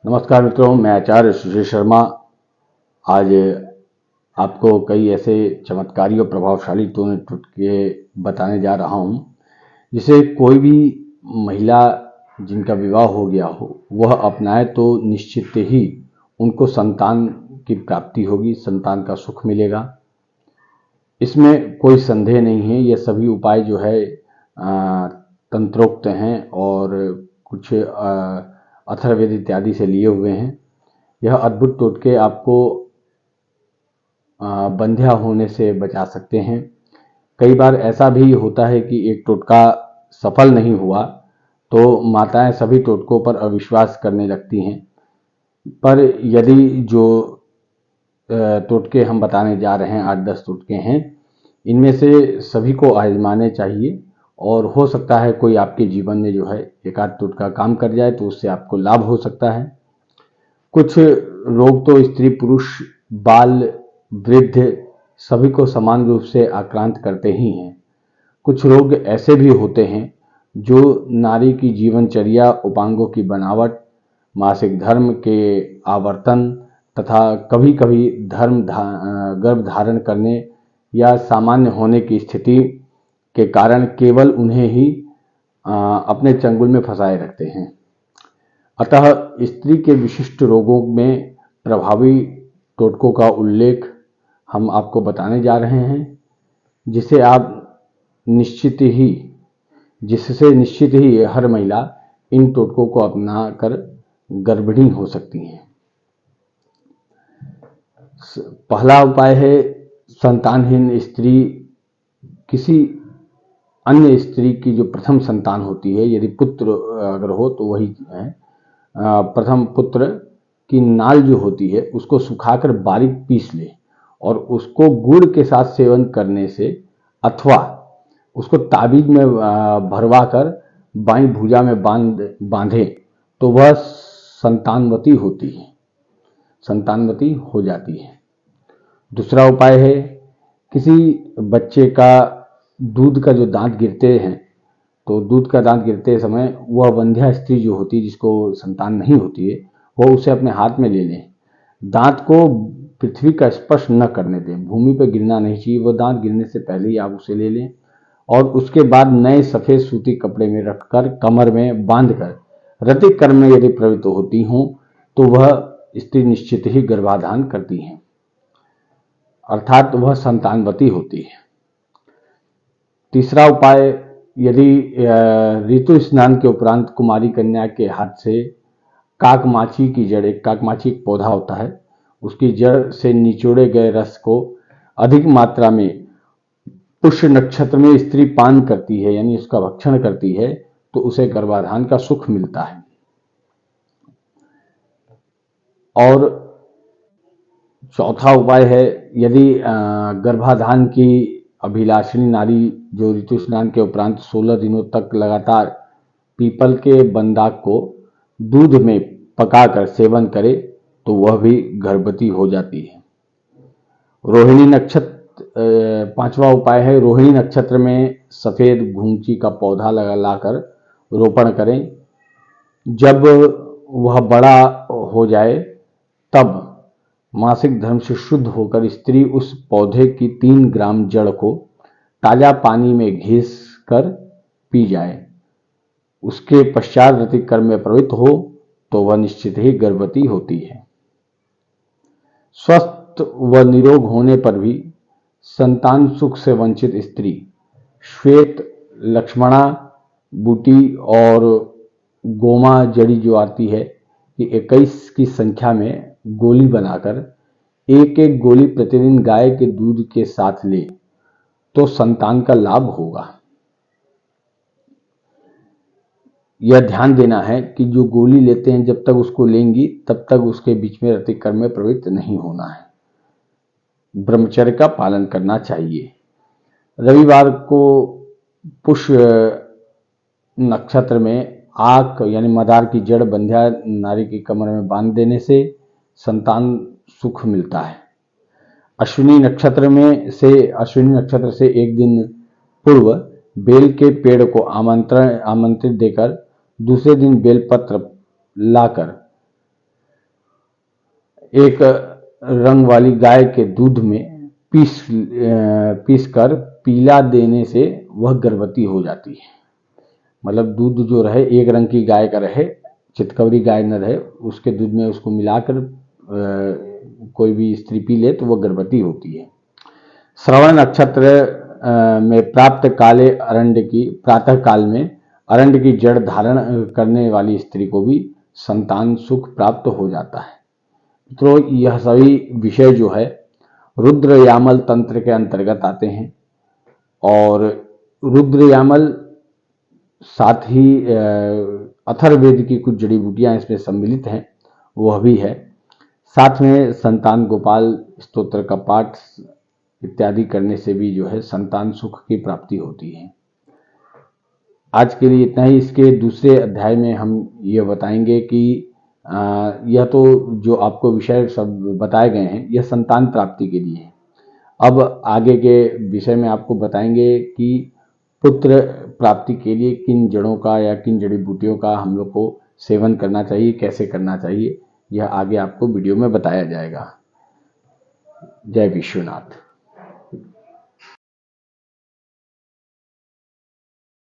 नमस्कार मित्रों, मैं आचार्य सुशील शर्मा आज आपको कई ऐसे चमत्कारी और प्रभावशाली टोटके बताने जा रहा हूं, जिसे कोई भी महिला जिनका विवाह हो गया हो वह अपनाए तो निश्चित ही उनको संतान की प्राप्ति होगी, संतान का सुख मिलेगा। इसमें कोई संदेह नहीं है। यह सभी उपाय जो है तंत्रोक्त हैं और कुछ अथर्ववेद इत्यादि से लिए हुए हैं। यह अद्भुत टोटके आपको बंध्या होने से बचा सकते हैं। कई बार ऐसा भी होता है कि एक टोटका सफल नहीं हुआ तो माताएं सभी टोटकों पर अविश्वास करने लगती हैं, पर यदि जो टोटके हम बताने जा रहे हैं 8-10 टोटके हैं, इनमें से सभी को आजमाने चाहिए और हो सकता है कोई आपके जीवन में जो है एक आध टोटका काम कर जाए तो उससे आपको लाभ हो सकता है। कुछ रोग तो स्त्री पुरुष बाल वृद्ध सभी को समान रूप से आक्रांत करते ही हैं। कुछ रोग ऐसे भी होते हैं जो नारी की जीवनचर्या, उपांगों की बनावट, मासिक धर्म के आवर्तन तथा कभी कभी गर्भ धारण करने या सामान्य होने की स्थिति के कारण केवल उन्हें ही अपने चंगुल में फंसाए रखते हैं। अतः स्त्री के विशिष्ट रोगों में प्रभावी टोटकों का उल्लेख हम आपको बताने जा रहे हैं, जिससे निश्चित ही हर महिला इन टोटकों को अपनाकर गर्भिणी हो सकती हैं। पहला उपाय है संतानहीन स्त्री, किसी अन्य स्त्री की जो प्रथम संतान होती है, यदि पुत्र अगर हो तो वही है, प्रथम पुत्र की नाल जो होती है उसको सुखाकर बारीक पीस ले और उसको गुड़ के साथ सेवन करने से अथवा उसको ताबीज में भरवा कर बाईं भुजा में बांधे तो वह संतानवती हो जाती है। दूसरा उपाय है किसी बच्चे का दूध का जो दांत गिरते हैं, तो दूध का दांत गिरते समय वह वंध्या स्त्री जो होती है जिसको संतान नहीं होती है, वह उसे अपने हाथ में ले लें। दांत को पृथ्वी का स्पर्श न करने दें, भूमि पर गिरना नहीं चाहिए। वह दांत गिरने से पहले ही आप उसे ले लें और उसके बाद नए सफ़ेद सूती कपड़े में रखकर कमर में बांधकर रतिक कर्म में यदि प्रवृत्त होती हों तो वह स्त्री निश्चित ही गर्भाधान करती हैं, अर्थात वह संतानवती होती है। तीसरा उपाय, यदि ऋतु स्नान के उपरांत कुमारी कन्या के हाथ से काकमाची की जड़, एक काकमाची एक पौधा होता है, उसकी जड़ से निचोड़े गए रस को अधिक मात्रा में पुष्य नक्षत्र में स्त्री पान करती है, यानी उसका भक्षण करती है, तो उसे गर्भाधान का सुख मिलता है। और चौथा उपाय है, यदि गर्भाधान की अभिलाषिणी नारी जो ऋतु स्नान के उपरांत 16 दिनों तक लगातार पीपल के बंदाक को दूध में पकाकर सेवन करे तो वह भी गर्भवती हो जाती है। रोहिणी नक्षत्र, पांचवा उपाय है रोहिणी नक्षत्र में सफेद घुंची का पौधा लाकर रोपण करें। जब वह बड़ा हो जाए तब मासिक धर्म से शुद्ध होकर स्त्री उस पौधे की 3 ग्राम जड़ को ताजा पानी में घिस कर पी जाए। उसके पश्चात ऋतिक कर्म में प्रवृत्त हो तो वह निश्चित ही गर्भवती होती है। स्वस्थ व निरोग होने पर भी संतान सुख से वंचित स्त्री श्वेत, लक्ष्मणा बूटी और गोमा जड़ी जो आती है कि 21 की संख्या में गोली बनाकर एक एक गोली प्रतिदिन गाय के दूध के साथ ले तो संतान का लाभ होगा। यह ध्यान देना है कि जो गोली लेते हैं जब तक उसको लेंगी तब तक उसके बीच में ऋतिक कर्म में प्रवृत्त नहीं होना है, ब्रह्मचर्य का पालन करना चाहिए। रविवार को पुष्य नक्षत्र में आक यानी मदार की जड़ बंध्या नारी की कमर में बांध देने से संतान सुख मिलता है। अश्विनी नक्षत्र से एक दिन पूर्व बेल के पेड़ को आमंत्रित देकर दूसरे दिन बेलपत्र लाकर एक रंग वाली गाय के दूध में पीस कर पीला देने से वह गर्भवती हो जाती है। मतलब दूध जो रहे एक रंग की गाय का रहे, चितकबरी गाय न रहे, उसके दूध में उसको मिलाकर कोई भी स्त्री पी ले तो वह गर्भवती होती है। श्रवण नक्षत्र में प्राप्त काले अरंड की प्रातः काल में अरंड की जड़ धारण करने वाली स्त्री को भी संतान सुख प्राप्त हो जाता है। तो यह सभी विषय जो है रुद्र यामल तंत्र के अंतर्गत आते हैं और रुद्र यामल साथ ही अथर्ववेद की कुछ जड़ी बूटियां इसमें सम्मिलित हैं, वह भी है। साथ में संतान गोपाल स्तोत्र का पाठ इत्यादि करने से भी जो है संतान सुख की प्राप्ति होती है। आज के लिए इतना ही। इसके दूसरे अध्याय में हम ये बताएंगे कि यह तो जो आपको विषय सब बताए गए हैं यह संतान प्राप्ति के लिए है। अब आगे के विषय में आपको बताएंगे कि पुत्र प्राप्ति के लिए किन जड़ों का या किन जड़ी बूटियों का हम लोग को सेवन करना चाहिए, कैसे करना चाहिए, यह आगे आपको वीडियो में बताया जाएगा। जय विश्वनाथ।